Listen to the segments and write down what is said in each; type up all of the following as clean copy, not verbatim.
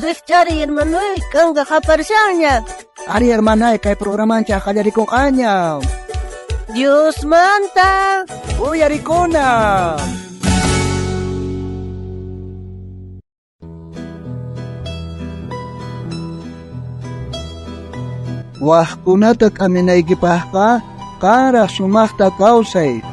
Chari hermano, kanga kaparsanya. Ari hermana, kay programancha kallarikong kanya. Dios manta. Uy, arikona. Wahkunata kami naigipahka, kara sumakta kausay.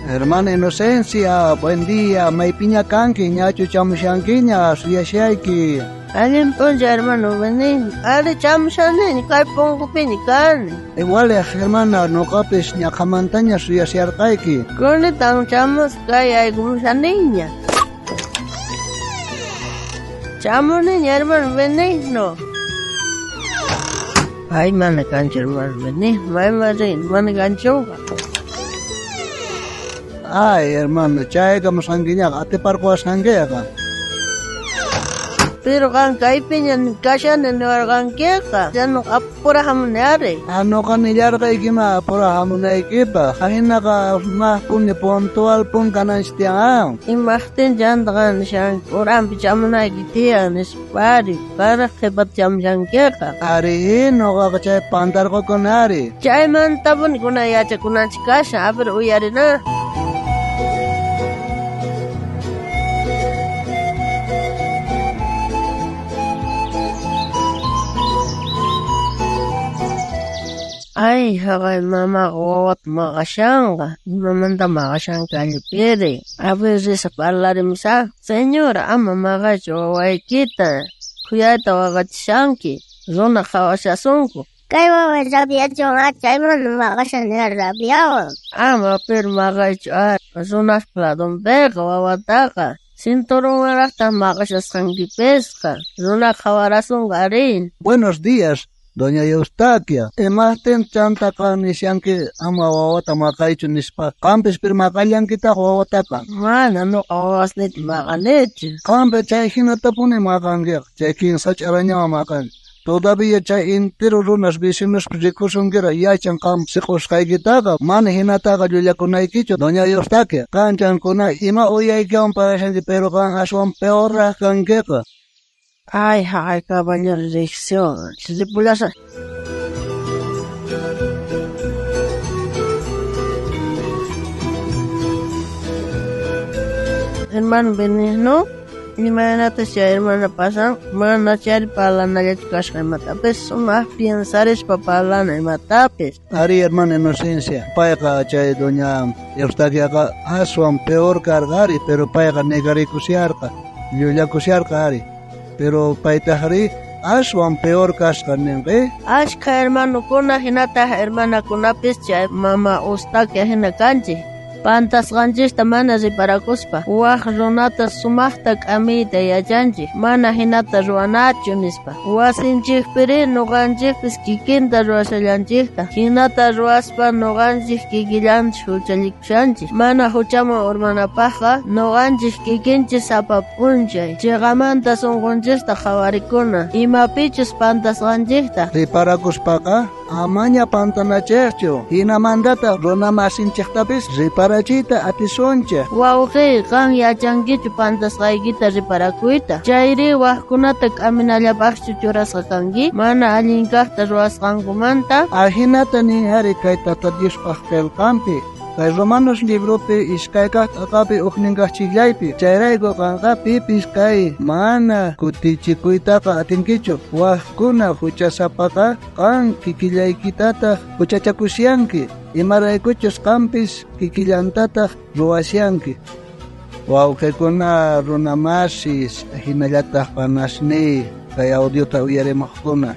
Hermana Inocencia, buen día. May piña kanki, ñachu chamushankiña, suyashaiki. Alin ponja hermano, vení. Ale chamushanin, kay pongo pinikan. Igual, hermana, no capes ñakamantaña suyasharkaiki. Kone tan chamos kay ay gumusaniña. Chamo niña hermano, vení, no. Ay, mana cancha hermano, vení. May marin, mana canchoga. Ay, hermano, chayga masangiña, ate parko asangeaga. Pero kan kay piñan kashan en organ keka, ya no apura hamunare. Ano kanillarga ikima pura hamuna ikipa. Kahina ka mahkuni puntual pun kanan istiang. Imahtin jandagan siyang orang picamuna ikitian ispari para kebat jam siyang keka. Ari no ka chay pantar ko kunari. Chay man tabun kuna yacha kuna chikasha, aber uyari na. Ay, hagay mama kawat makasangka. Mamanda makasangka lipiri. Abis sa palarimsa. Senyora, ama makachoway kita. Kuyata wakatisangki. Zona kawasasunko. Kay wawa sabihat yung atay mo na makasanarabiyaw. Ama per makachoway. Zona pladong beka wawataka. Sinturong marakta makasasangki peska. Zona kawarasungka rin. Buenos días. Doña Eustaquia, ematen chanta kanisyanki ama wawata makaichu nispa. Kampes pirmakalyan kita wawataka. Mana no kawas nit makanit. Kampe chay hinata pune makangir. Chay kin sach aranya makan. Todavía chay intero runas vecinos rikusungira yachan kam sikos kaygitaga. Man hinataga yuyakunaykichu. Doña Eustaquia, kanchan kuna ima uyaykiwan parashanti pero kan aswan peorra kankeka. Ay, ay, caballero de dirección. Tripulación. Hermano Benigno, imagínate si a hermana pasan, van a echar para la naya chicas que matapes, son más pensares para la naya matapes. Ari hermana Inocencia, payaka chay doña Eustaquia ka aswan peor cargari, pero payaka negari kusiarka, yuya kusiarka ari. Pero paitahari aswan peor kaskan ¿eh? Ashka hermano kuna hinata hermana kuna pischa mama Eustaquia hina kanji. Pantas ganjista mana ziparakuspa. Wah runata sumahta kamita yachanji. Mana hinata ruanachu nispa. Wasinchik piri nuganchik kikinta ruasallanchikta. Hinata ruaspa nuganchik kikillanchik huchalikushanchik. Mana huchama urmanapajka nuganchik kikinchik sapapunchay. Chigamanta sunqunchikta qawarikuna. Imapichus pantas ganchikta. Riparakuspaka amaña pantanachekchu. Hinamandata runamasinchiktapis riparachita atisoncha. Wauqi kan yachankichu pantas qaykita riparakuyta. Chayri waqkunata k'aminallapaqchu churasqa kanki. Mana allinkaqta ruwasqankumanta. Ahinata nihari kay tata Diospaq qillqanpi. Kay Romanos libropi iskayqa t'aqapi uqninkaq chiklaypi. Chayrayku qanqa pipis kay mana kutichikuytaqa atinkichu. Waqkuna huchasapaqa qan kikillaykitata huchachakusyanki. Imaraykuchus qampis kikillantataq ruwasyanki. Wawqiykuna runamasis hinallataq panasni kay audiota uyarimaqkuna.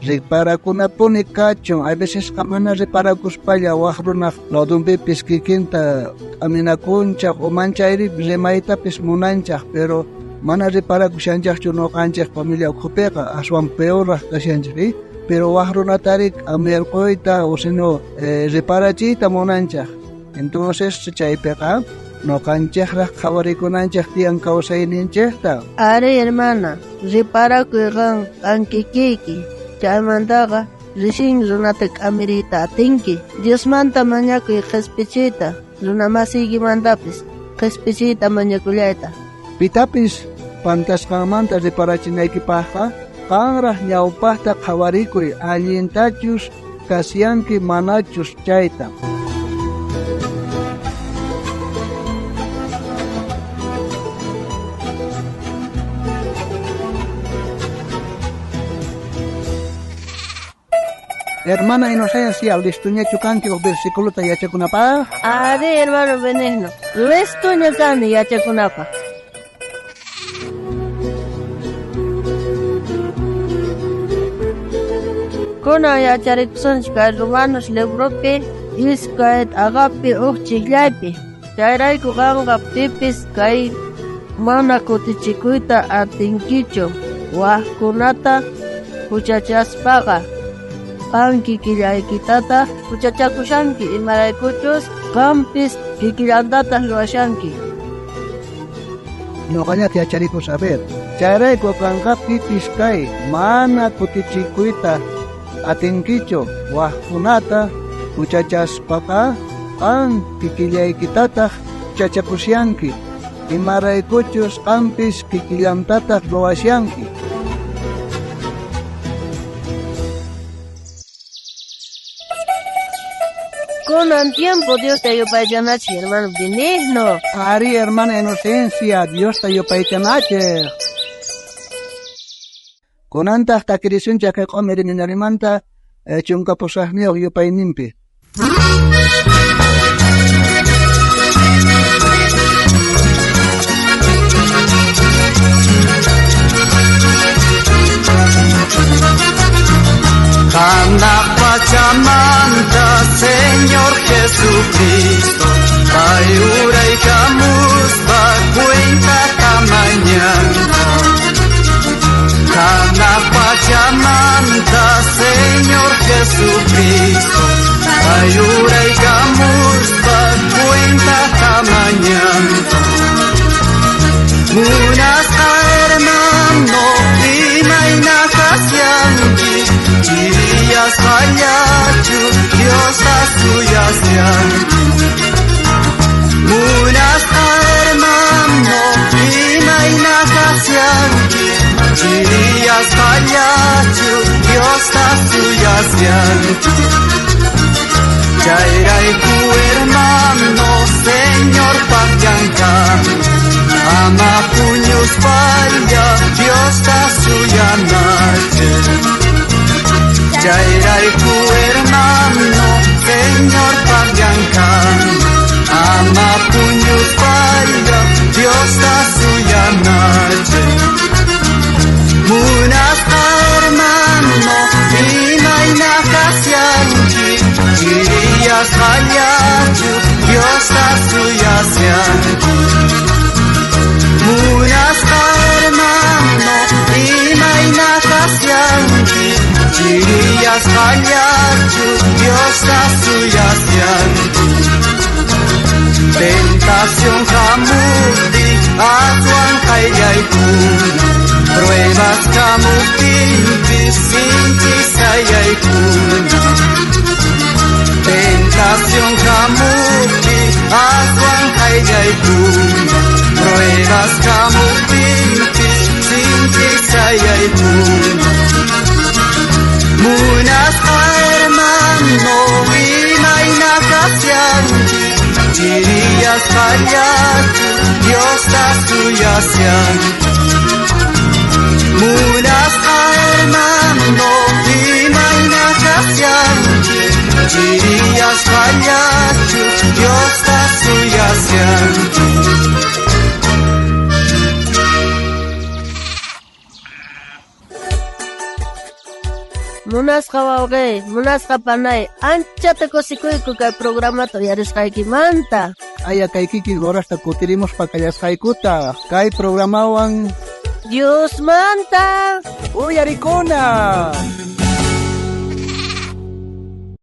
Riparakunapuni kachun, a veces mana riparakuspalla waq runaq lawdunpipis kikinta aminakunchaq o manchayri rimaytapis munanchaq, pero mana riparakushanchaqchu nuqanchik familia ukhupiqa aswan peorraq kashanchik, pero waq runatarik amirquyta o sino riparachiyta munanchaq. Entonces chaypiqa no canchejra kawarikunanchej tiyan kawsayninchejta. Ari hermana, riparakuigan ankikiki, chaymantaqa rishin runata k'amirita atinki. Diosmanta mañakuy qhispichita, runa masiykimantapis qhispichita mañakullayta. Pitapis pantasqanmanta riparachinaykipaqqa qanraq ñawpaqta qhawarikuy allintachus kasyanki manachus chayta. Hermana Inocencia, listuñachu kanki o versículo yachakunapaq? Ari hermano Benigno, listuña kani yachakunapaq. Kuna yacharikusunchka Romanos libropi iskayt agapi uqchiklaypi. Chayrayku qanqa pipis kay mana kutichikuyta atinkichu waqkunata huchachaspaqa. Qanki killaykitata huchachakushanki imaraykuchus qampis kikillantataq ruwashanki. Noqañata yacharikus saber. Chayrayku qanqa pipis kay mana kutichikuyta atinkichu waqkunata huchachaspaqa qan kikillaykitataq huchachakusyanki imaraykuchus qampis kikillantataq ruwasyanki. Kunan tiempo Dios te yupaychanachi hermano Benigno. Ari hermana Inocencia, Dios te yupaychanachi. Kunantaq takirisuncha kay q'umiri ninarimanta chunkapusaqniyuq yupayninpi. Kanak pachamanta Señor Jesucristo, payuray kamuspa cuenta kamañanta. Kanak pachamanta Señor Jesucristo, payuray kamuspa cuenta kamañanta. Munas hermano imayna kasyanki, chirias hallachu Dios asuyasyanki. Munas hermano imayna kasyanki, chirias hallachu Dios asuyasyanki. Chayrayku hermano Señor pakyankan, ama puños falla Dios asuyanache. Chayrayku hermano Señor pakyankan, ama puños falla Dios asuyanache. Munas hermano imayna kasyanki, chirias hallachu Dios asuyasyanki. Munas hermano imayna kasyanki, chirias hallachu Dios asuyasyanki. Tentación hamukti atuan qayllaykuna, pruebas hamuktinpi sinchi sayaykuna. Tentación hamukti atuan qayllaykuna, pruebas hamuktinpi sinchi sayaykuna. Munas hermano imayna kasyanki, chirias hallachu Dios asuyasyanki. Munas hermano imayna kasyanki, chirias hallachu Dios asuyasyanki. Munasqa wawqi, munasqa panay, anchata kusikuyku kay programato yarisqaykimanta. Aya kay kiki horasta kutirimos pakayasqaykuta kay programawan Dios manta. uyarikuna.